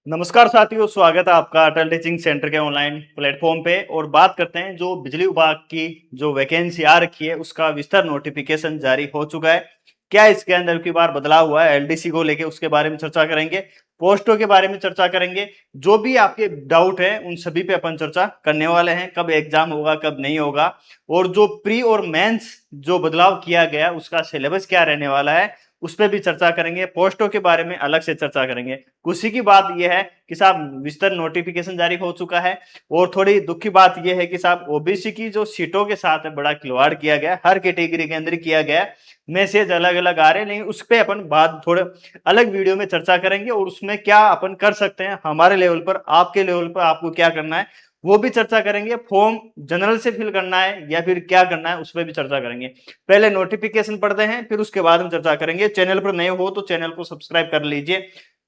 नमस्कार साथियों, स्वागत है आपका अटल टीचिंग सेंटर के ऑनलाइन प्लेटफॉर्म पे। और बात करते हैं जो बिजली विभाग की जो वैकेंसी आ रखी है उसका विस्तार नोटिफिकेशन जारी हो चुका है। क्या इसके अंदर की बार बदलाव हुआ है एलडीसी को लेके, उसके बारे में चर्चा करेंगे। पोस्टों के बारे में चर्चा करेंगे। जो भी आपके डाउट है उन सभी पे अपन चर्चा करने वाले हैं। कब एग्जाम होगा, कब नहीं होगा, और जो प्री और मेंस जो बदलाव किया गया उसका सिलेबस क्या रहने वाला है उस पर भी चर्चा करेंगे। पोस्टों के बारे में अलग से चर्चा करेंगे। खुशी की बात यह है कि साहब विस्तार नोटिफिकेशन जारी हो चुका है। और थोड़ी दुख की बात यह है कि साहब ओबीसी की जो सीटों के साथ बड़ा खिलवाड़ किया गया, हर कैटेगरी के अंदर किया गया। मैसेज अलग अलग आ रहे हैं, लेकिन उस पर अपन बात थोड़े अलग वीडियो में चर्चा करेंगे और उसमें क्या अपन कर सकते हैं हमारे लेवल पर, आपके लेवल पर आपको क्या करना है वो भी चर्चा करेंगे। फॉर्म जनरल से फिल करना है या फिर क्या करना है उस पर भी चर्चा करेंगे। पहले नोटिफिकेशन पढ़ते हैं, फिर उसके बाद हम चर्चा करेंगे। चैनल पर नए हो तो चैनल को सब्सक्राइब कर लीजिए,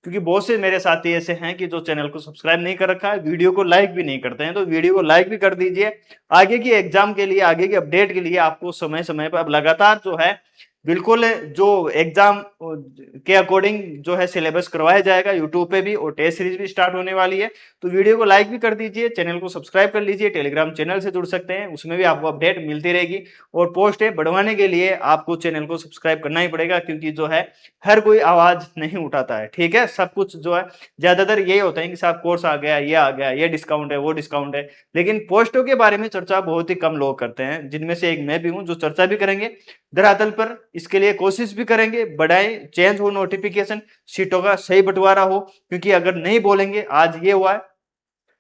क्योंकि बहुत से मेरे साथी ऐसे हैं कि जो चैनल को सब्सक्राइब नहीं कर रखा है, वीडियो को लाइक भी नहीं करते हैं, तो वीडियो को लाइक भी कर दीजिए। आगे की एग्जाम के लिए, आगे की अपडेट के लिए आपको समय समय पर अब लगातार जो है बिल्कुल जो एग्जाम के अकॉर्डिंग जो है सिलेबस करवाया जाएगा यूट्यूब पे भी, और टेस्ट सीरीज भी स्टार्ट होने वाली है। तो वीडियो को लाइक भी कर दीजिए, चैनल को सब्सक्राइब कर लीजिए, टेलीग्राम चैनल से जुड़ सकते हैं, उसमें भी आपको अपडेट मिलती रहेगी। और पोस्ट है बढ़वाने के लिए आपको चैनल को सब्सक्राइब करना ही पड़ेगा, क्योंकि जो है हर कोई आवाज नहीं उठाता है। ठीक है, सब कुछ जो है ज्यादातर यही होता है कि साहब कोर्स आ गया, ये आ गया, ये डिस्काउंट है, वो डिस्काउंट है, लेकिन पोस्टों के बारे में चर्चा बहुत ही कम लोग करते हैं, जिनमें से एक मैं भी हूं जो चर्चा भी करेंगे धरातल पर। इसके लिए कोशिश भी करेंगे बढ़ाए, चेंज हो नोटिफिकेशन, सीटों का सही बंटवारा हो। क्योंकि अगर नहीं बोलेंगे, आज ये हुआ है,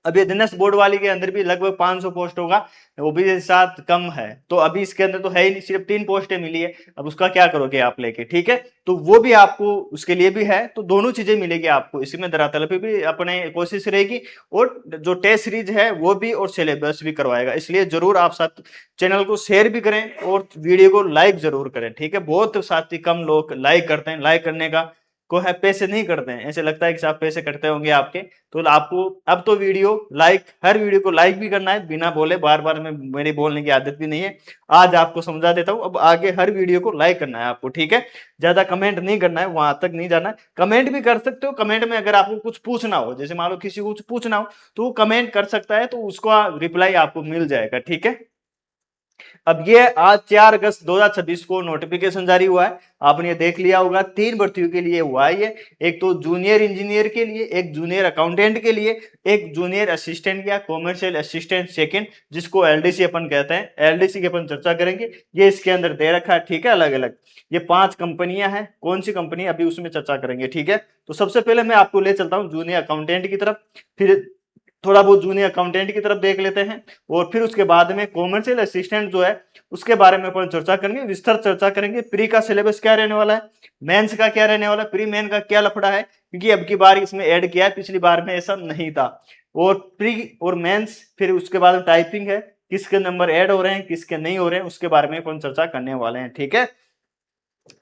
अभी अधीनस्थ बोर्ड वाली के अंदर भी लगभग 500 पोस्ट होगा, वो भी साथ कम है, तो अभी इसके अंदर तो है ही नहीं, सिर्फ 3 पोस्टें मिली है। अब उसका क्या करोगे आप लेके, ठीक है। तो वो भी आपको उसके लिए भी है, तो दोनों चीजें मिलेगी आपको इसमें, धरातल पे भी अपने कोशिश रहेगी। और जो टेस्ट सीरीज है वो भी, और सिलेबस भी करवाएगा, इसलिए जरूर आप साथ चैनल को शेयर भी करें और वीडियो को लाइक जरूर करें। ठीक है, बहुत साथी कम लोग लाइक करते हैं, लाइक करने का को है पैसे नहीं करते हैं, ऐसे लगता है कि साहब पैसे कटते होंगे आपके। तो आपको अब तो वीडियो लाइक, हर वीडियो को लाइक भी करना है बिना बोले, बार बार में मेरी बोलने की आदत भी नहीं है। आज आपको समझा देता हूं, अब आगे हर वीडियो को लाइक करना है आपको, ठीक है। ज्यादा कमेंट नहीं करना है, वहां तक नहीं जाना है। कमेंट भी कर सकते हो, कमेंट में अगर आपको कुछ पूछना हो, जैसे मान लो किसी को कुछ पूछना हो तो वो कमेंट कर सकता है, तो उसका रिप्लाई आपको मिल जाएगा, ठीक है। अब ये आज 4 अगस्त 2026 को नोटिफिकेशन जारी हुआ है। आपने ये देख लिया होगा, 3 भर्तियों के लिए हुआ है ये। एक तो जूनियर इंजीनियर के लिए, एक जूनियर अकाउंटेंट के लिए, एक जूनियर असिस्टेंट या कॉमर्शियल असिस्टेंट सेकंड, जिसको एलडीसी अपन कहते हैं। एलडीसी की अपन चर्चा करेंगे, ये इसके अंदर दे रखा है, ठीक है, अलग अलग। ये 5 कंपनियां हैं, कौन सी कंपनी अभी उसमें चर्चा करेंगे, ठीक है। तो सबसे पहले मैं आपको ले चलता हूँ जूनियर अकाउंटेंट की तरफ, फिर थोड़ा बहुत जूनियर अकाउंटेंट की तरफ देख लेते हैं, और फिर उसके बाद में कॉमर्शियल असिस्टेंट जो है उसके बारे में अपन चर्चा करेंगे, विस्तार चर्चा करेंगे। प्री का सिलेबस क्या रहने वाला है, मेंस का क्या रहने वाला है, प्री मेन का क्या लफड़ा है, क्योंकि अब की बार इसमें ऐड किया है, पिछली बार में ऐसा नहीं था। और प्री और मेंस, फिर उसके बाद टाइपिंग है, किसके नंबर ऐड हो रहे हैं, किसके नहीं हो रहे हैं, उसके बारे में अपन चर्चा करने वाले हैं, ठीक है।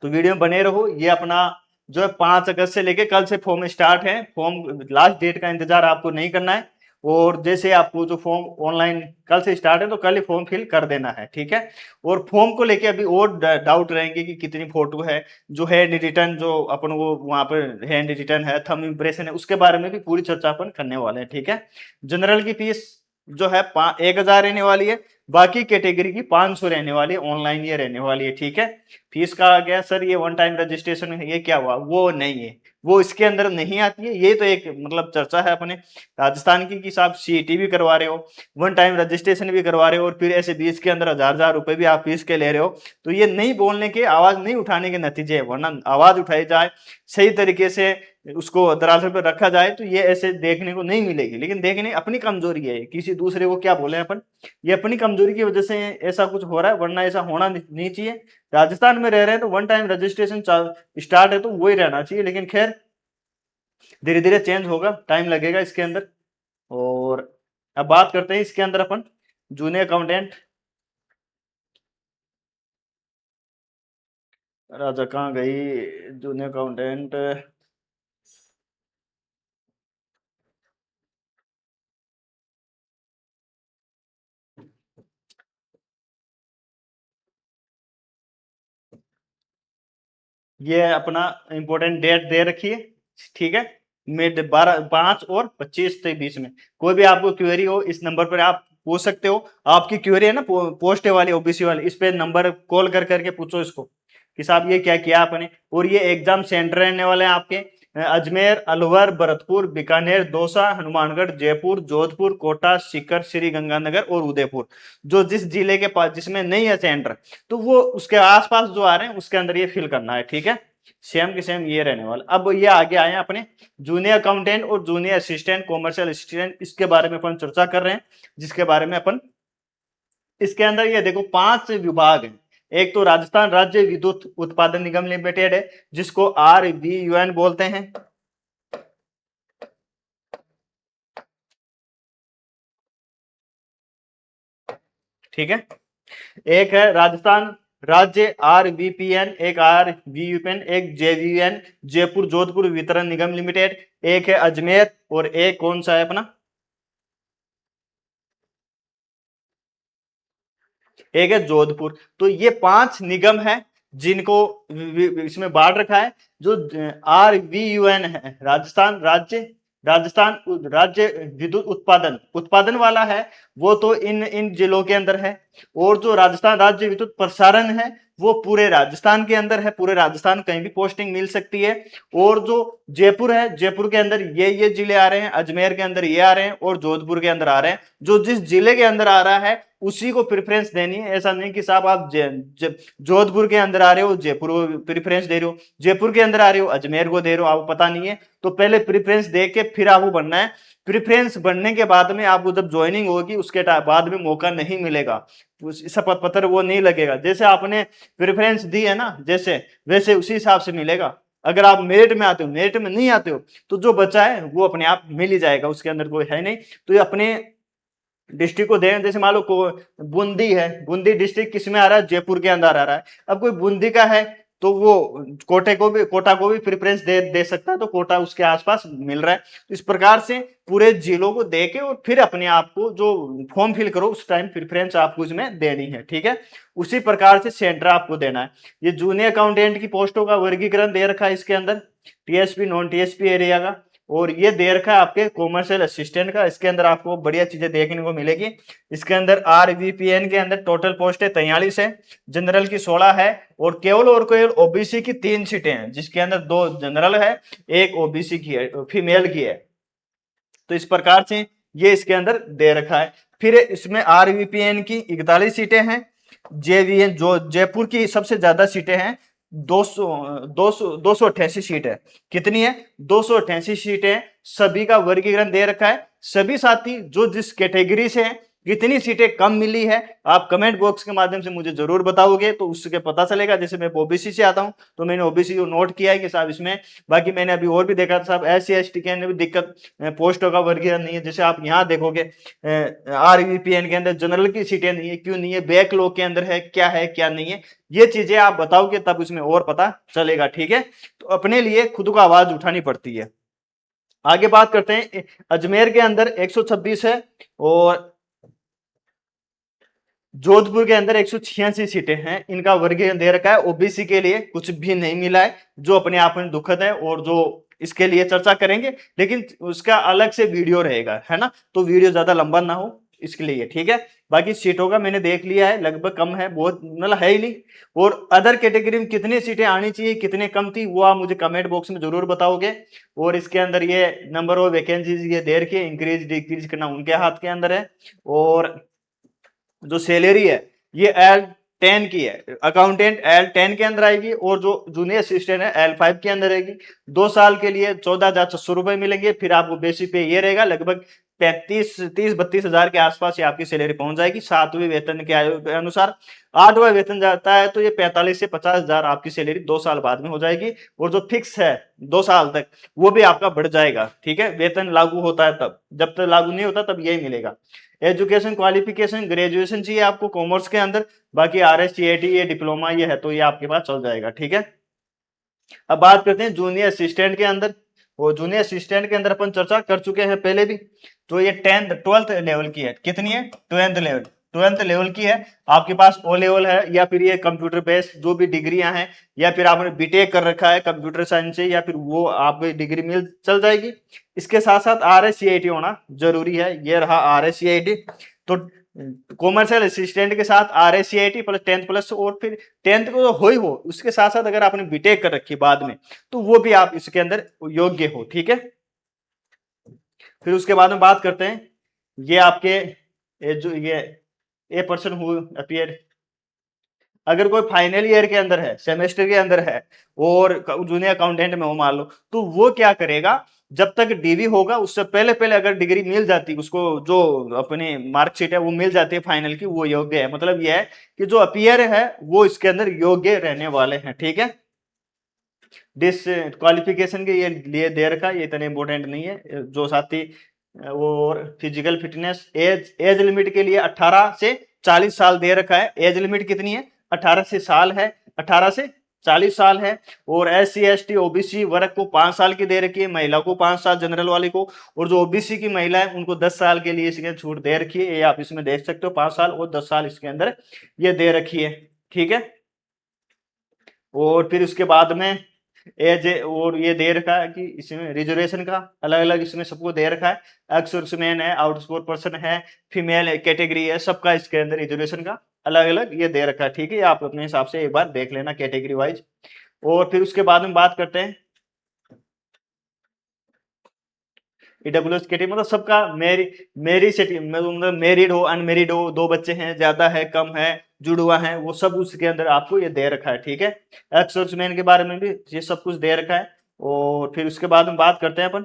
तो वीडियो में बने रहो। ये अपना जो है 5 अगस्त से लेके कल से फॉर्म स्टार्ट है। फॉर्म लास्ट डेट का इंतजार आपको नहीं करना है, और जैसे आपको जो फॉर्म ऑनलाइन कल से स्टार्ट है तो कल ही फॉर्म फिल कर देना है, ठीक है। और फॉर्म को लेके अभी और डाउट रहेंगे कि कितनी फोटो है, जो हैंड रिटर्न, जो अपन वो वहां पर हैंड रिटर्न है, थंब इम्प्रेशन है, उसके बारे में भी पूरी चर्चा अपन करने वाले हैं, ठीक है। जनरल की फीस जो है 1000 रहने वाली है, बाकी कैटेगरी की 500 रहने वाली है, ऑनलाइन ये रहने वाली है, ठीक है। फीस का आ गया सर, ये वन टाइम रजिस्ट्रेशन है, ये क्या हुआ, वो नहीं है, वो इसके अंदर नहीं आती है। ये तो एक मतलब चर्चा है अपने राजस्थान की कि साहब सीईटी भी करवा रहे हो, वन टाइम रजिस्ट्रेशन भी करवा रहे हो, और फिर ऐसे बीस के अंदर हजार हजार रुपए भी आप फीस के ले रहे हो। तो ये नहीं बोलने के, आवाज नहीं उठाने के नतीजे है, वरना आवाज उठाई जाए सही तरीके से, उसको दराज पर रखा जाए, तो ये ऐसे देखने को नहीं मिलेगी। लेकिन देखने अपनी कमजोरी है, किसी दूसरे को क्या बोले अपन, ये अपनी कमजोरी की वजह से ऐसा कुछ हो रहा है, वरना ऐसा होना नहीं चाहिए। राजस्थान में रह रहे हैं तो वन टाइम रजिस्ट्रेशन स्टार्ट है तो वही रहना चाहिए, लेकिन खैर धीरे धीरे चेंज होगा, टाइम लगेगा इसके अंदर। और अब बात करते हैं इसके अंदर अपन जूनियर अकाउंटेंट। राजा कहाँ गई, जूनियर अकाउंटेंट। ये अपना इंपॉर्टेंट डेट दे रखी है, ठीक है। मिड 12 5 और 25 के बीच में। कोई भी आपको क्वेरी हो इस नंबर पर आप पूछ सकते हो। आपकी क्वेरी है ना पोस्ट वाली ओबीसी वाली, इस पे नंबर कॉल कर करके पूछो इसको कि साहब ये क्या किया आपने। और ये एग्जाम सेंटर रहने वाले हैं आपके अजमेर, अलवर, भरतपुर, बीकानेर, दौसा, हनुमानगढ़, जयपुर, जोधपुर, कोटा, सीकर, श्री गंगानगर और उदयपुर। जो जिस जिले के पास जिसमें नहीं है सेंटर, तो वो उसके आसपास जो आ रहे हैं उसके अंदर ये फिल करना है, ठीक है। सेम के सेम ये रहने वाला। अब ये आगे आए अपने जूनियर अकाउंटेंट और जूनियर असिस्टेंट, कॉमर्शियल असिस्टेंट, इसके बारे में अपन चर्चा कर रहे हैं, जिसके बारे में अपन इसके अंदर ये देखो 5 विभाग हैं। एक तो राजस्थान राज्य विद्युत उत्पादन निगम लिमिटेड है, जिसको RVUN बोलते हैं, ठीक है। एक है राजस्थान राज्य RVPN, एक RVUPN, एक JVN जयपुर जोधपुर वितरण निगम लिमिटेड, एक है अजमेर, और एक कौन सा है अपना, एक है जोधपुर। तो ये 5 निगम है जिनको इसमें बांट रखा है। जो RVUN है, राजस्थान राज्य विद्युत उत्पादन उत्पादन वाला है, वो तो इन इन जिलों के अंदर है। और जो राजस्थान राज्य विद्युत प्रसारण है, वो पूरे राजस्थान के अंदर है, पूरे राजस्थान कहीं भी पोस्टिंग मिल सकती है। और जो जयपुर है, जयपुर के अंदर ये जिले आ रहे हैं, अजमेर के अंदर ये आ रहे हैं, और जोधपुर के अंदर आ रहे हैं। जो जिस जिले के अंदर आ रहा है उसी को प्रेफरेंस देनी है। ऐसा नहीं कि साहब आप जोधपुर के अंदर आ रहे हो जयपुर को प्रेफरेंस दे रहे हो, जयपुर के अंदर आ रहे हो अजमेर को दे रहे हो, आपको पता नहीं है। तो पहले प्रेफरेंस दे के फिर आपको बनना है। प्रेफरेंस बनने के बाद में आपको जब ज्वाइनिंग होगी उसके बाद में मौका नहीं मिलेगा, शपथ पत्र वो नहीं लगेगा। जैसे आपने प्रेफरेंस दी है ना, जैसे वैसे उसी हिसाब से मिलेगा। अगर आप मेरिट में आते हो, मेरिट में नहीं आते हो, तो जो बचा है वो अपने आप मिल ही जाएगा, उसके अंदर कोई है नहीं। तो ये अपने डिस्ट्रिक्ट को दें। जैसे मान लो बूंदी है, बूंदी डिस्ट्रिक्ट किस में आ रहा है, जयपुर के अंदर आ रहा है। अब कोई बूंदी का है तो वो कोटा को भी प्रेफरेंस दे सकता है, तो कोटा उसके आसपास मिल रहा है। तो इस प्रकार से पूरे जिलों को दे के और फिर अपने आप को जो फॉर्म फिल करो उस टाइम प्रेफरेंस आपको इसमें देनी है, ठीक है। उसी प्रकार से सेंटर आपको देना है। ये जूनियर अकाउंटेंट की पोस्टों का वर्गीकरण दे रखा है इसके अंदर, TSP नॉन TSP एरिया का। और ये दे रखा है आपके कॉमर्शियल असिस्टेंट का। इसके अंदर आपको बढ़िया चीजें देखने को मिलेगी। इसके अंदर RVPN के अंदर टोटल पोस्ट है 43 है, जनरल की 16 है, और केवल ओबीसी की 3 सीटें हैं, जिसके अंदर 2 जनरल है, एक ओबीसी की है, फीमेल की है। तो इस प्रकार से ये इसके अंदर दे रखा है। फिर इसमें RVPN की 41 सीटें हैं, JVN जो जयपुर की सबसे ज्यादा सीटें हैं, 288 सीट है। कितनी है, 288 सीटें। सभी का वर्गीकरण दे रखा है। सभी साथी जो जिस कैटेगरी से हैं, कितनी सीटें कम मिली है, आप कमेंट बॉक्स के माध्यम से मुझे जरूर बताओगे, तो उससे पता चलेगा। जैसे मैं ओबीसी से आता हूं, तो मैंने ओबीसी को नोट किया है कि साहब इसमें, बाकी मैंने अभी और भी देखा था साहब SC ST के अंदर भी दिक्कत, पोस्टों का वर्गीकरण नहीं है। जैसे आप यहाँ देखोगे RVPN के अंदर जनरल की सीटें नहीं है, क्यों नहीं है, बैकलॉग के अंदर है क्या नहीं है, ये चीजें आप बताओगे तब उसमें और पता चलेगा, ठीक है। तो अपने लिए खुद को आवाज उठानी पड़ती है। आगे बात करते हैं, अजमेर के अंदर 126 है, और जोधपुर के अंदर 186 सीटें हैं। इनका वर्गीकरण दे रखा है। ओबीसी के लिए कुछ भी नहीं मिला है, जो अपने आप में दुखद है, और जो इसके लिए चर्चा करेंगे, लेकिन उसका अलग से वीडियो रहेगा, है ना। तो वीडियो ज्यादा लंबा ना हो इसके लिए, ठीक है। बाकी सीटों का मैंने देख लिया है, लगभग कम है, बहुत मतलब है ही नहीं। और अदर कैटेगरी में कितनी सीटें आनी चाहिए, कितने कम थी, वो आप मुझे कमेंट बॉक्स में जरूर बताओगे। और इसके अंदर ये नंबर ऑफ वैकेंसीज ये दे रखी है, इंक्रीज डिक्रीज करना उनके हाथ के अंदर है। और जो सैलरी है ये L10 की है, अकाउंटेंट L10 के अंदर आएगी, और जो जूनियर असिस्टेंट है L5 के अंदर आएगी। 2 साल के लिए 14,600 रुपए मिलेंगे। फिर आपको बेसिक पे ये रहेगा लगभग 32 हजार के आसपास ये आपकी सैलरी पहुंच जाएगी 7वें वेतन के अनुसार। 8वां वेतन जाता है तो ये 45 से 50 हजार आपकी सैलरी 2 साल बाद में हो जाएगी। और जो फिक्स है 2 साल तक, वो भी आपका बढ़ जाएगा, ठीक है। वेतन लागू होता है तब, जब तक लागू नहीं होता तब यही मिलेगा। एजुकेशन क्वालिफिकेशन ग्रेजुएशन चाहिए आपको कॉमर्स के अंदर, बाकी RS CAT ये डिप्लोमा ये है तो ये आपके पास चल जाएगा, ठीक है। अब बात करते हैं जूनियर असिस्टेंट के अंदर। वो जूनियर असिस्टेंट के अंदर अपन चर्चा कर चुके हैं पहले भी। तो ये 12th लेवल की है, कितनी है, 12th लेवल। ट्वेल्थ लेवल की है, आपके पास ओ लेवल है, या फिर ये कंप्यूटर बेस्ड जो भी डिग्रियां हैं, या फिर आपने बीटेक कर रखा है कंप्यूटर साइंस से, या फिर वो आपको डिग्री मिल चल जाएगी। इसके साथ साथ RSCIT होना जरूरी है, ये रहा RSCIT। तो कॉमर्शियल असिस्टेंट के साथ RSCIT प्लस 10th प्लस, और फिर 10th को तो हो ही हो, उसके साथ साथ अगर आपने बीटेक कर रखी बाद में, तो वो भी आप इसके अंदर योग्य हो, ठीक है। फिर उसके बाद में बात करते हैं, ये आपके जो ये ए पर्सन हु अपीयर, अगर कोई फाइनल ईयर के अंदर है, सेमेस्टर के अंदर है, और जूनियर अकाउंटेंट में हो मान लो, तो वो क्या करेगा, जब तक डीवी होगा उससे पहले पहले अगर डिग्री मिल जाती उसको, जो अपनी मार्कशीट है वो मिल जाती है फाइनल की, वो योग्य है। मतलब यह है कि जो अपीयर है वो इसके अंदर योग्य रहने वाले हैं, ठीक है। डिस क्वालिफिकेशन के ये लिए दे रखा है, ये इतना इंपॉर्टेंट नहीं है। जो साथी और फिजिकल फिटनेस, एज लिमिट के लिए 18 से 40 साल दे रखा है। एज लिमिट कितनी है, 18 से साल है, 18 से 40 साल है। और SC ST OBC वर्ग को 5 साल की दे रखी है, महिला को 5 साल जनरल वाले को, और जो OBC की महिला है उनको 10 साल के लिए इसके छूट दे रखी है। ये आप इसमें देख सकते हो, 5 साल और 10 साल इसके अंदर ये दे रखी है, ठीक है। और फिर उसके बाद में एज, और ये दे रखा है कि इसमें रिजर्वेशन का अलग अलग इसमें सबको दे रखा है। एक्सर्समैन है, आउटस्पोर्ट पर्सन है, फीमेल कैटेगरी है, सबका इसके अंदर रिजर्वेशन का अलग अलग ये दे रखा है, ठीक है। आप अपने हिसाब से एक बार देख लेना कैटेगरी वाइज। और फिर उसके बाद में बात करते हैं EWS कैटेगरी, मतलब सबका मतलब मेरिड हो, अनमेरिड हो, 2 बच्चे हैं, ज्यादा है, कम है, जुड़वा है, वो सब उसके अंदर आपको ये दे रखा है, ठीक है। एक्सर्समैन के बारे में भी ये सब कुछ दे रखा है। और फिर उसके बाद में बात करते हैं अपन,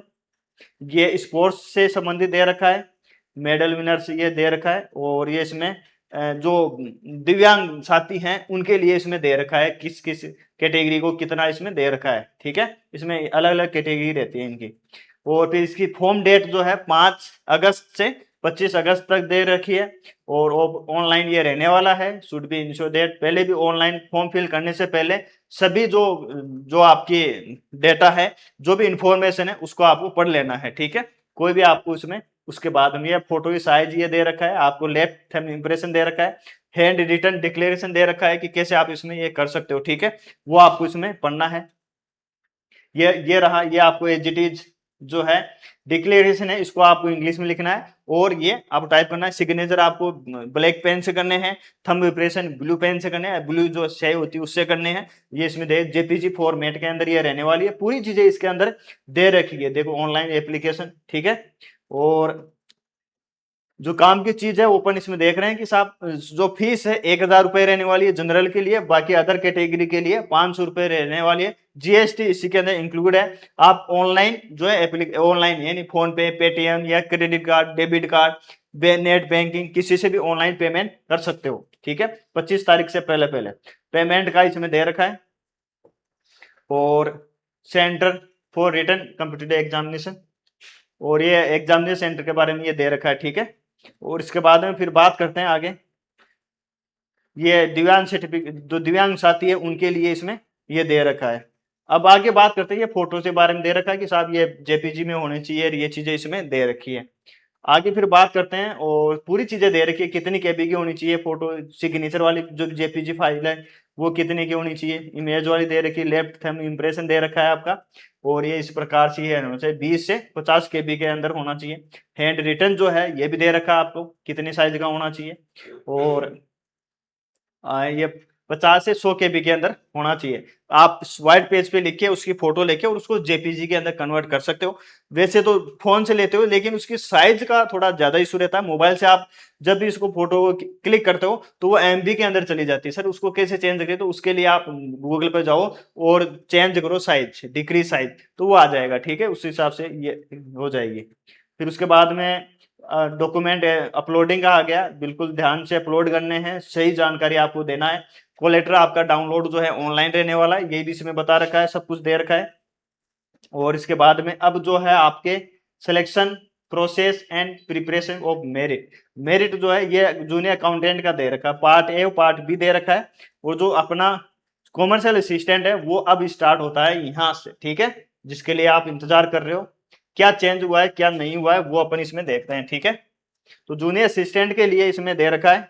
ये स्पोर्ट्स से संबंधित दे रखा है, मेडल विनर्स ये दे रखा है। और ये इसमें जो दिव्यांग साथी हैं उनके लिए इसमें दे रखा है, किस किस कैटेगरी को कितना इसमें दे रखा है, ठीक है। इसमें अलग अलग कैटेगरी रहती है इनकी। और फिर इसकी फॉर्म डेट जो है 5 अगस्त से 25 अगस्त तक दे रखी है। और ऑनलाइन ये रहने वाला है। शुड बी इंश्योर दैट, पहले भी ऑनलाइन फॉर्म फिल करने से पहले सभी जो जो आपकी डेटा है, जो भी इंफॉर्मेशन है, उसको आपको पढ़ लेना है, ठीक है। कोई भी आपको उसमें, उसके बाद में ये फोटो की साइज ये दे रखा है, आपको लेफ्ट थंब इंप्रेशन दे रखा है, हैंड रिटन डिक्लेरेशन दे रखा है कि कैसे आप इसमें ये कर सकते हो, ठीक है। वो आपको इसमें पढ़ना है। ये रहा, ये आपको एज इट इज जो है डिक्लेरेशन है, इसको आपको इंग्लिश में लिखना है, और ये आप टाइप करना है। सिग्नेचर आपको ब्लैक पेन से करने हैं, थंब इंप्रेशन ब्लू पेन से करने हैं, ब्लू जो स्याही होती है उससे करने हैं। ये इसमें दे जेपीजी फॉर्मेट के अंदर ये रहने वाली है, पूरी चीजें इसके अंदर दे रखी है, देखो ऑनलाइन एप्लीकेशन, ठीक है। और जो काम की चीज है ओपन इसमें देख रहे हैं कि साहब जो फीस है 1,000 रुपए रहने वाली है जनरल के लिए, बाकी अदर कैटेगरी के लिए 500 रुपए रहने वाली है। GST इसी के अंदर इंक्लूड है। आप ऑनलाइन जो है ऑनलाइन यानी फोन पे, पेटीएम या credit card, debit card, net banking, किसी से भी ऑनलाइन पेमेंट कर सकते हो, ठीक है। 25 तारीख से पहले पहले पेमेंट का इसमें दे रखा है। और centre for written computer examination, और ये एग्जामिनेशन सेंटर के बारे में ये दे रखा है, ठीक है। और इसके बाद में फिर बात करते हैं आगे, ये दिव्यांग सर्टिफिकेट, जो दिव्यांग साथी है उनके लिए इसमें ये दे रखा है। अब आगे बात करते हैं, ये फोटो के बारे में दे रखा है कि साहब ये JPG में होने चाहिए, ये चीजें इसमें दे रखी है। आगे फिर बात करते हैं, और पूरी चीजें दे रखी है, कितनी KB की होनी चाहिए फोटो, सिग्नेचर वाली जो JPG फाइल है वो कितने की होनी चाहिए, इमेज वाली दे रखी है, लेफ्ट थंब इंप्रेशन दे रखा है आपका। और ये इस प्रकार से है, 20 से 50 KB के अंदर होना चाहिए। हैंड रिटन जो है ये भी दे रखा है आपको, कितनी साइज का होना चाहिए। और ये 50 से 100 KB के अंदर होना चाहिए। आप व्हाइट पेज पे लिख के उसकी फोटो लेके और उसको JPG के अंदर कन्वर्ट कर सकते हो। वैसे तो फोन से लेते हो, लेकिन उसकी साइज का थोड़ा ज्यादा इशू रहता है। मोबाइल से आप जब भी इसको फोटो क्लिक करते हो तो वो MB के अंदर चली जाती है। सर उसको कैसे चेंज करें, तो उसके लिए आप गूगल पर जाओ और चेंज करो साइज, डिक्रीज साइज, तो वो आ जाएगा, ठीक है। उस हिसाब से ये हो जाएगी। फिर उसके बाद में डॉक्यूमेंट अपलोडिंग का आ गया, बिल्कुल ध्यान से अपलोड करने हैं, सही जानकारी आपको देना है। कोलेटर आपका डाउनलोड जो है ऑनलाइन रहने वाला है, ये भी इसमें बता रखा है, सब कुछ दे रखा है। और इसके बाद में अब जो है आपके selection process and preparation of merit, merit जो है ये जूनियर अकाउंटेंट का दे रखा है, पार्ट ए और पार्ट बी दे रखा है। और जो अपना कॉमर्शियल असिस्टेंट है वो अब स्टार्ट होता है यहाँ से, ठीक है, जिसके लिए आप इंतजार कर रहे हो। क्या चेंज हुआ है क्या नहीं हुआ है वो अपन इसमें देखते हैं, ठीक है। तो जूनियर असिस्टेंट के लिए इसमें दे रखा है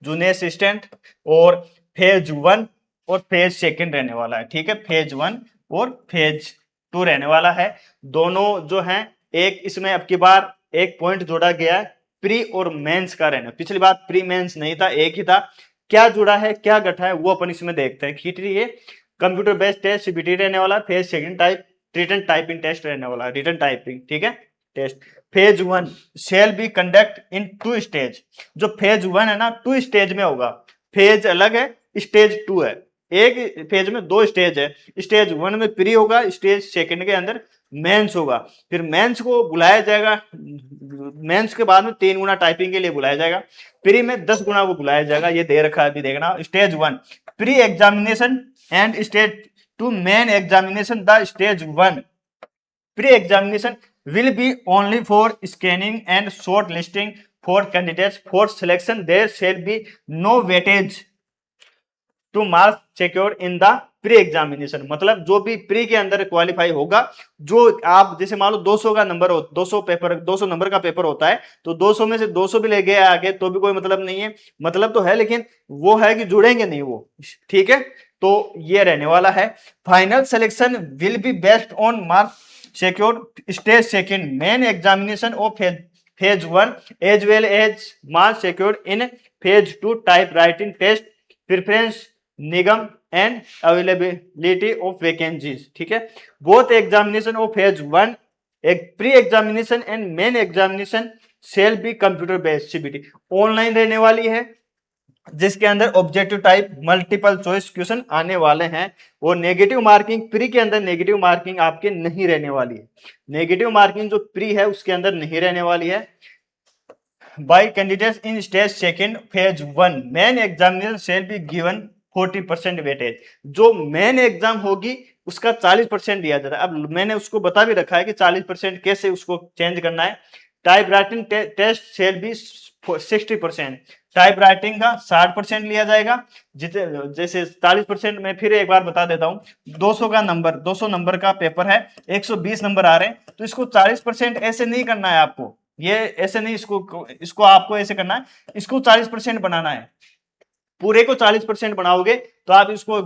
जूनियर असिस्टेंट, और फेज 1 और फेज सेकंड रहने वाला है। ठीक है, फेज 1 और फेज 2 रहने वाला है। दोनों जो हैं, एक इसमें अब की बार एक पॉइंट जोड़ा गया है, प्री और मेंस का रहना। पिछली बार प्री मेंस नहीं था, एक ही था। क्या जुड़ा है, क्या घटा है, वो अपन इसमें देखते हैं। खींच रही है, कंप्यूटर बेस्ड टेस्ट सीबीटी रहने वाला, phase second type written typing test रहने वाला, रिटन टाइपिंग। ठीक है, test. Phase 1 shall be conduct in 2 stage. जो फेज 1 है ना, 2 स्टेज में होगा। फेज अलग है, स्टेज 2 है। एक फेज में 2 स्टेज है। स्टेज 1 में प्री होगा, स्टेज सेकंड के अंदर मेंस होगा। फिर मेंस को बुलाया जाएगा, मेंस के बाद में 3 गुना टाइपिंग के लिए बुलाया जाएगा। प्री में 10 गुना को बुलाया जाएगा। ये दे रखा है, अभी देखना। Stage 1 pre examination and stage 2 main examination. The stage 1 pre examination will be only for scanning and shortlisting for candidates for selection. There shall be no weightage to marks secured in the pre examination. मतलब जो भी pre के अंदर qualify होगा, जो आप जैसे मान लो 200 का नंबर हो, 200 पेपर, 200 नंबर का पेपर होता है, तो 200 में से 200 भी ले गए आगे तो भी कोई मतलब नहीं है। मतलब तो है, लेकिन वो है कि जुड़ेंगे नहीं वो। ठीक है, तो ये रहने वाला है। Final selection will be based on marks secured stage second main examination of phase 1 as well as marks secured in phase 2 typewriting test preference Nigam and availability of vacancies। ठीक है, both examination of phase 1 pre examination and main examination shall be computer based CBT online रहने वाली है, जिसके अंदर objective type multiple choice question आने वाले हैं। और नेगेटिव मार्किंग प्री के अंदर नेगेटिव मार्किंग आपके नहीं रहने वाली है। नेगेटिव मार्किंग जो प्री है उसके अंदर नहीं रहने वाली है। Bye candidates in stage second phase 1 main examination shall be given 40% weightage. जो मेन एग्जाम होगी उसका 40% दिया जाता है। अब मैंने उसको बता भी रखा है कि 40% कैसे उसको चेंज करना है। Type writing test shall be 60%, type writing का 60% लिया जाएगा। जैसे 40% में फिर एक बार बता देता हूं। 200 का नंबर, 200 नंबर का पेपर है, 120 नंबर आ रहे हैं, तो इसको 40% ऐसे नहीं करना है आपको। ये ऐसे नहीं, इसको आपको ऐसे करना है, इसको 40% बनाना है। पूरे को 40% बनाओगे तो आप इसको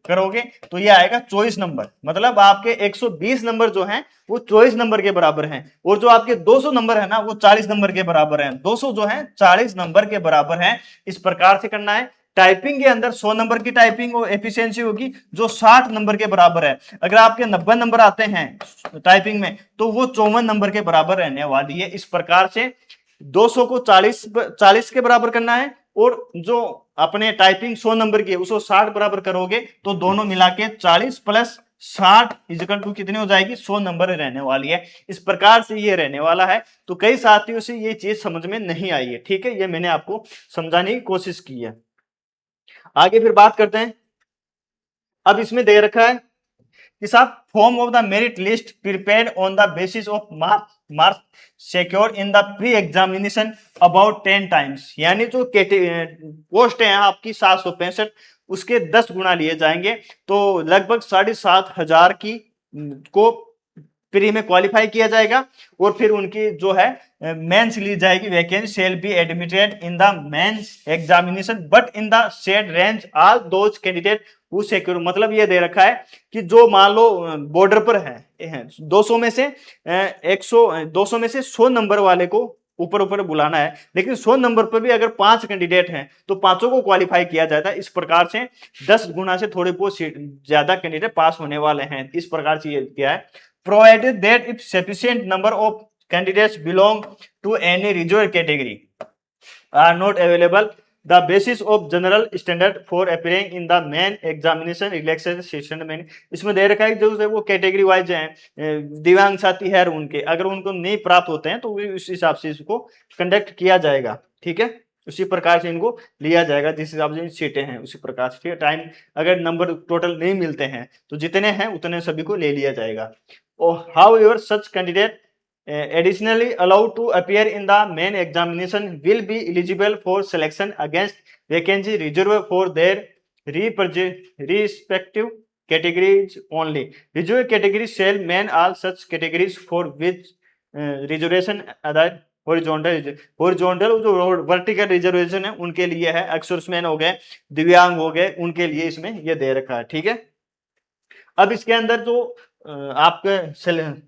करोगे तो ये आएगा 24 नंबर। मतलब आपके 120 नंबर जो हैं वो 24 नंबर के बराबर हैं, और जो आपके 200 नंबर है ना वो 40 नंबर के बराबर हैं। 200 जो है 40 नंबर के बराबर हैं। इस प्रकार से करना है। टाइपिंग के अंदर 100 नंबर की टाइपिंग और एफिशिएंसी होगी जो 60 नंबर के बराबर है। अगर आपके 90 नंबर आते हैं टाइपिंग में तो वो 54 नंबर के बराबर रहने वाली है। इस प्रकार से 200 को 40 के बराबर करना है, और जो अपने टाइपिंग 100 नंबर की है उसको 60 बराबर करोगे तो दोनों मिला के 40 प्लस 60 इजिकल टू कितनी हो जाएगी, 100 नंबर रहने वाली है। इस प्रकार से ये रहने वाला है। तो कई साथियों से ये चीज समझ में नहीं आई है। ठीक है, ये मैंने आपको समझाने की कोशिश की है। आगे फिर बात करते हैं। अब इसमें दे रखा है कि साहब form of the merit list prepared on the basis of marks secured in the pre examination about 10 times. यानी जो पोस्ट है आपकी 765, उसके 10 गुना लिए जाएंगे, तो लगभग 7,500 की को प्री में क्वालिफाई किया जाएगा। और फिर उनकी जो है मेंस ली जाएगी। Vacancy shall be admitted in the mains examination but in the said range all those candidate who secure. मतलब ये दे रखा है कि जो मान लो बॉर्डर पर है 200 में से 200 में से 100 नंबर वाले को ऊपर ऊपर बुलाना है, लेकिन 100 नंबर पर भी अगर 5 कैंडिडेट हैं तो पांचों को क्वालिफाई किया जाता है। इस प्रकार से 10 गुना से थोड़े बहुत ज्यादा कैंडिडेट पास होने वाले हैं। इस प्रकार से ये किया है। Provided that if sufficient number of candidates belong to any reserved category are not available, the basis of general standard for appearing in the main examination relaxation session में इसमें दे रखा है जो वो कैटेगरी वाइज हैं, दिव्यांग साथी है उनके, अगर उनको नहीं प्राप्त होते हैं तो उस हिसाब से इसको कंडक्ट किया जाएगा। ठीक है, उसी प्रकार से इनको लिया जाएगा जिस हिसाब से सीटें हैं उसी प्रकार से। ठीक है, टाइम अगर नंबर टोटल नहीं मिलते हैं तो जितने हैं उतने सभी को ले लिया जाएगा। However, such candidate additionally allowed to appear in the main examination will be eligible for selection against vacancy reserved for their respective categories only. Reserved categories shall man all such categories for which reservation other horizontal horizontal जो vertical reservation है उनके लिए है, एक्सर्समैन हो गए, दिव्यांग हो गए, उनके लिए इसमें ये दे रखा है, ठीक है। अब इसके अंदर जो आपके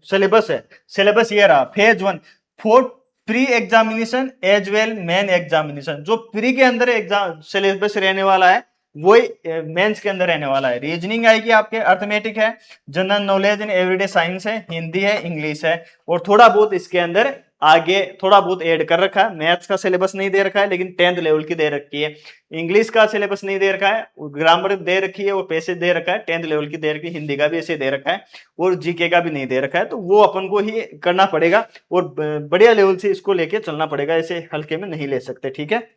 सिलेबस है, सिलेबस ये रहा, phase 1 for pre examination as well main examination. जो प्री के अंदर एग्जाम सिलेबस रहने वाला है वही मेंस के अंदर रहने वाला है। रीजनिंग आएगी आपके, अर्थमेटिक है, general knowledge and everyday science है, हिंदी है, इंग्लिश है, और थोड़ा बहुत इसके अंदर आगे थोड़ा बहुत ऐड कर रखा है। मैथ्स का सिलेबस नहीं दे रखा है लेकिन 10th लेवल की दे रखी है। इंग्लिश का सिलेबस नहीं दे रखा है, ग्रामर दे रखी है, वो पैसे दे रखा है, 10th लेवल की दे रखी है, हिंदी का भी ऐसे दे रखा है, और जीके का भी नहीं दे रखा है। तो वो अपन को ही करना पड़ेगा और बढ़िया लेवल से इसको लेके चलना पड़ेगा, ऐसे हल्के में नहीं ले सकते, ठीक है।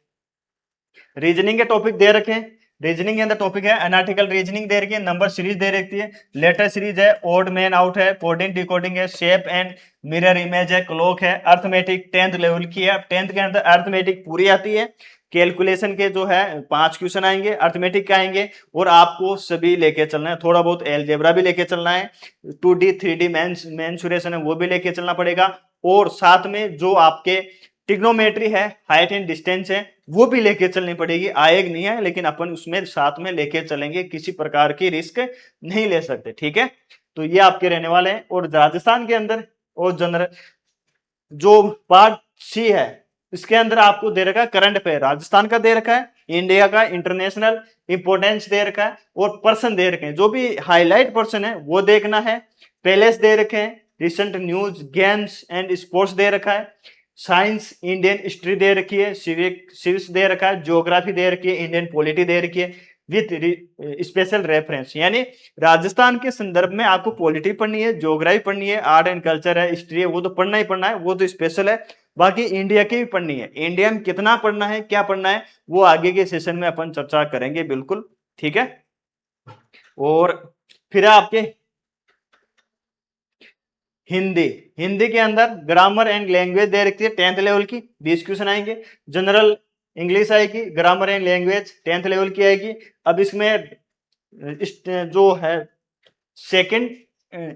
रीजनिंग के टॉपिक दे रखे हैं। रीजनिंग के अंदर टॉपिक है एनालिटिकल रीजनिंग दे रखी है, नंबर सीरीज दे रखी है, लेटर सीरीज है, ओड मैन आउट है, कोडिंग डिकोडिंग है, शेप एंड मिरर इमेज है, क्लॉक है, अर्थमेटिक 10th लेवल की है। 10th के अंदर अर्थमेटिक पूरी आती है। कैलकुलेशन के जो है 5 क्वेश्चन आएंगे, अर्थमेटिक के आएंगे, और आपको सभी लेके चलना है, थोड़ा बहुत एलजेब्रा भी लेके चलना है, 2D 3D मेंसुरेशन है वो भी लेके चलना पड़ेगा, और साथ में जो आपके ट्रिग्नोमेट्री है, हाइट एंड डिस्टेंस है, वो भी लेके चलनी पड़ेगी। आएग नहीं है लेकिन अपन उसमें साथ में लेके चलेंगे, किसी प्रकार की रिस्क नहीं ले सकते, ठीक है। तो ये आपके रहने वाले हैं। और राजस्थान के अंदर और जनरल जो पार्ट सी है इसके अंदर आपको दे रखा है करंट अफेयर, राजस्थान का दे रखा है, इंडिया का, इंटरनेशनल इंपोर्टेंस दे रखा है, और पर्सन दे रखे हैं, जो भी हाईलाइट पर्सन है वो देखना है। पैलेस दे रखे हैं, recent news, games and sports दे रखा है, साइंस, इंडियन हिस्ट्री दे रखी है, सिविक्स दे रखा है, ज्योग्राफी दे रखी है, इंडियन पॉलिटी दे रखी है विथ स्पेशल रेफरेंस। यानी राजस्थान के संदर्भ में आपको पॉलिटी पढ़नी है, ज्योग्राफी पढ़नी है, आर्ट एंड कल्चर है, हिस्ट्री है, वो तो पढ़ना ही पढ़ना है, वो तो स्पेशल है। बाकी इंडिया की भी पढ़नी है, इंडिया में कितना पढ़ना है, क्या पढ़ना है, वो आगे के सेशन में अपन चर्चा करेंगे, बिल्कुल, ठीक है। और फिर आपके हिंदी, हिंदी के अंदर ग्रामर एंड लैंग्वेज दे रखी है 10th लेवल की, 20 क्वेश्चन आएंगे। जनरल इंग्लिश आएगी, grammar and language 10th level की आएगी। अब इसमें जो है second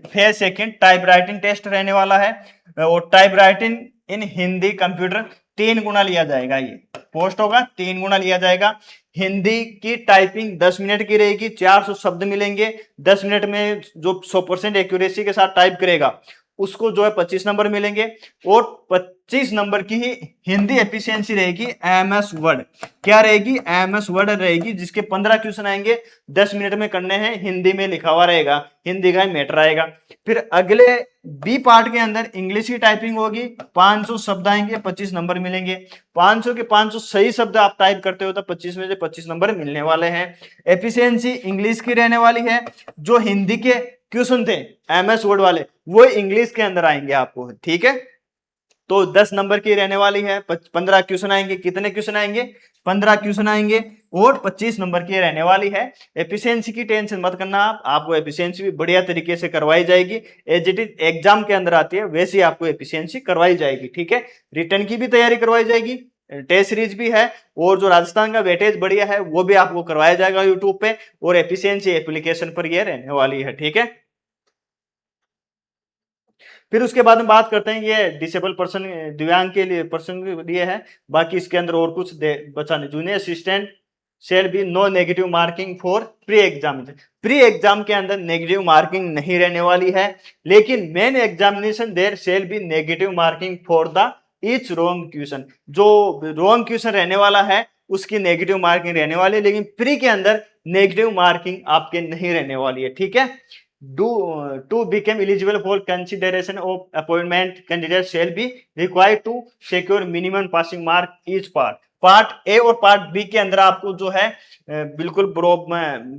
phase second type writing test रहने वाला है, और type writing in Hindi computer 3 गुना लिया जाएगा, ये पोस्ट होगा 3 गुना लिया जाएगा। हिंदी की टाइपिंग 10 मिनट की रहेगी, 400 शब्द मिलेंगे, 10 मिनट में जो 100% एक्यूरेसी के साथ टाइप करेगा उसको जो है 25 नंबर मिलेंगे, और 25 नंबर की ही हिंदी एफिशिएंसी रहेगी एमएस वर्ड। क्या रहेगी? एमएस वर्ड रहेगी, जिसके 15 क्वेश्चन आएंगे, 10 मिनट में करने हैं, हिंदी में लिखा हुआ रहेगा, हिंदी का मैटर आएगा। फिर अगले बी पार्ट के अंदर इंग्लिश की टाइपिंग होगी, 500 शब्द आएंगे, 25 नंबर मिलेंगे। 500 के 500 सही शब्द आप टाइप करते हो तो 25 में से 25 नंबर मिलने वाले हैं। एफिशिएंसी इंग्लिश की रहने वाली है, जो हिंदी के क्वेश्चन थे एमएस वर्ड वाले वो इंग्लिश के अंदर आएंगे आपको, ठीक है। तो 10 नंबर की रहने वाली है, 15 क्वेश्चन आएंगे। कितने क्वेश्चन आएंगे? 15 क्वेश्चन आएंगे, और 25 नंबर की रहने वाली है। एफिशिएंसी की टेंशन मत करना, आपको एफिशिएंसी भी बढ़िया तरीके से करवाई जाएगी, एज इट इज एग्जाम के अंदर आती है वैसी आपको एफिशिएंसी करवाई जाएगी, ठीक है। रिटर्न की भी तैयारी करवाई जाएगी, टेस्ट सीरीज भी है, और जो राजस्थान का वेटेज बढ़िया है वो भी आपको करवाया जाएगा यूट्यूब पे, और एफिशिएंसी एप्लीकेशन पर ये रहने वाली है, ठीक है। फिर उसके बाद में बात करते हैं, ये डिसेबल पर्सन, दिव्यांग के लिए, पर्सन के लिए है। बाकी इसके अंदर और कुछ बचा नहीं। Junior assistant shall be no negative marking for pre exam. Pre exam के अंदर नेगेटिव मार्किंग नहीं रहने वाली है, लेकिन main examination there shall be negative marking for the each wrong question. जो रॉन्ग क्वेश्चन रहने वाला है उसकी नेगेटिव मार्किंग रहने वाली है, लेकिन प्री के अंदर नेगेटिव मार्किंग आपके नहीं रहने वाली है, ठीक है। To become eligible for consideration of appointment, candidate shall be required to secure minimum passing mark each part। Part A और पार्ट बी के अंदर आपको जो है बिल्कुल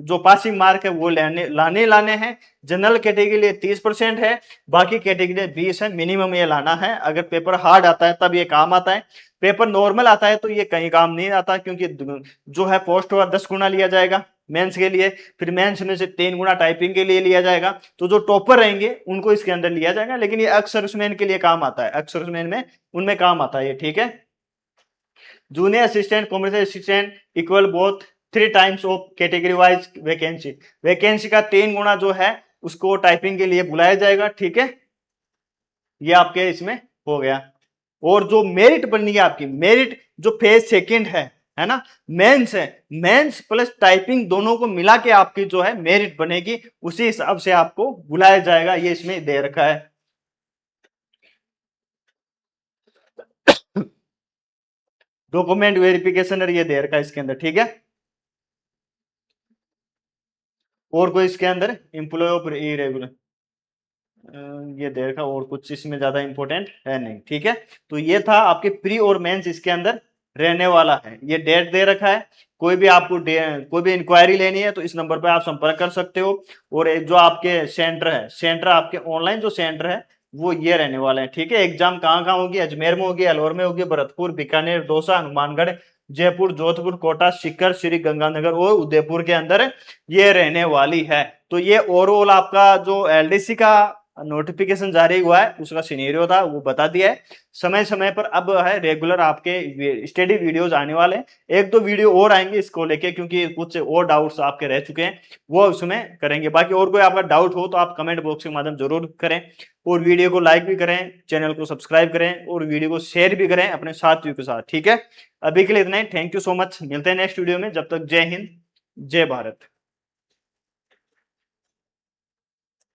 जो पासिंग मार्क है वो लाने हैं। जनरल कैटेगरी लिए 30% है, बाकी कैटेगरी 20 है, मिनिमम ये लाना है। अगर पेपर हार्ड आता है तब ये काम आता है, पेपर नॉर्मल आता है तो ये कहीं काम नहीं आता, क्योंकि जो है पोस्ट हुआ 10 गुना लिया जाएगा मेंस के लिए, फिर मेंस में से 3 गुना टाइपिंग के लिए लिया जाएगा। तो जो टॉपर रहेंगे उनको इसके अंदर लिया जाएगा, लेकिन ये अक्सर के लिए काम आता है, अक्सर में उनमें काम आता है ये, ठीक है। Junior assistant, commercial assistant equal both 3 times of category wise vacancy. Vacancy का 3 गुना जो है उसको टाइपिंग के लिए बुलाया जाएगा, ठीक है। ये आपके इसमें हो गया। और जो मेरिट बनेगी आपकी, मेरिट जो फेज सेकंड है ना, मेंस है, मेंस प्लस टाइपिंग दोनों को मिला के आपकी जो है मेरिट बनेगी, उसी हिसाब से आपको बुलाया जाएगा, ये इसमें दे रखा है। डॉक्यूमेंट वेरिफिकेशन ये दे रखा है इसके अंदर, ठीक है। और कोई इसके अंदर एम्प्लॉय ऑफ इरेगुलर ये दे रखा, और कुछ इसमें ज्यादा इंपॉर्टेंट है नहीं, ठीक है। तो ये था आपके प्री और मेंस इसके अंदर रहने वाला है। ये डेट दे रखा है, कोई भी आपको कोई भी इंक्वायरी लेनी है तो इस नंबर पर आप संपर्क कर सकते हो। और जो आपके सेंटर है, सेंटर आपके ऑनलाइन जो सेंटर है वो ये रहने वाले हैं, ठीक है। एग्जाम कहाँ कहाँ होगी, अजमेर में होगी, अलवर में होगी, भरतपुर, बीकानेर, दौसा, हनुमानगढ़, जयपुर, जोधपुर, कोटा, सीकर, श्री गंगानगर और उदयपुर के अंदर ये रहने वाली है। तो ये ओवरऑल आपका जो एलडीसी का नोटिफिकेशन जारी हुआ है उसका सिनेरियो था वो बता दिया है। समय समय पर अब है रेगुलर आपके स्टडी वीडियोस आने वाले हैं, एक दो वीडियो और आएंगे इसको लेके, क्योंकि कुछ और डाउट्स आपके रह चुके हैं वो उसमें करेंगे। बाकी और कोई आपका डाउट हो तो आप कमेंट बॉक्स के माध्यम जरूर करें, और वीडियो को लाइक भी करें, चैनल को सब्सक्राइब करें और वीडियो को शेयर भी करें अपने साथियों के साथ, ठीक है। अभी के लिए इतना ही, थैंक यू सो मच, मिलते हैं नेक्स्ट वीडियो में, जब तक जय हिंद, जय भारत।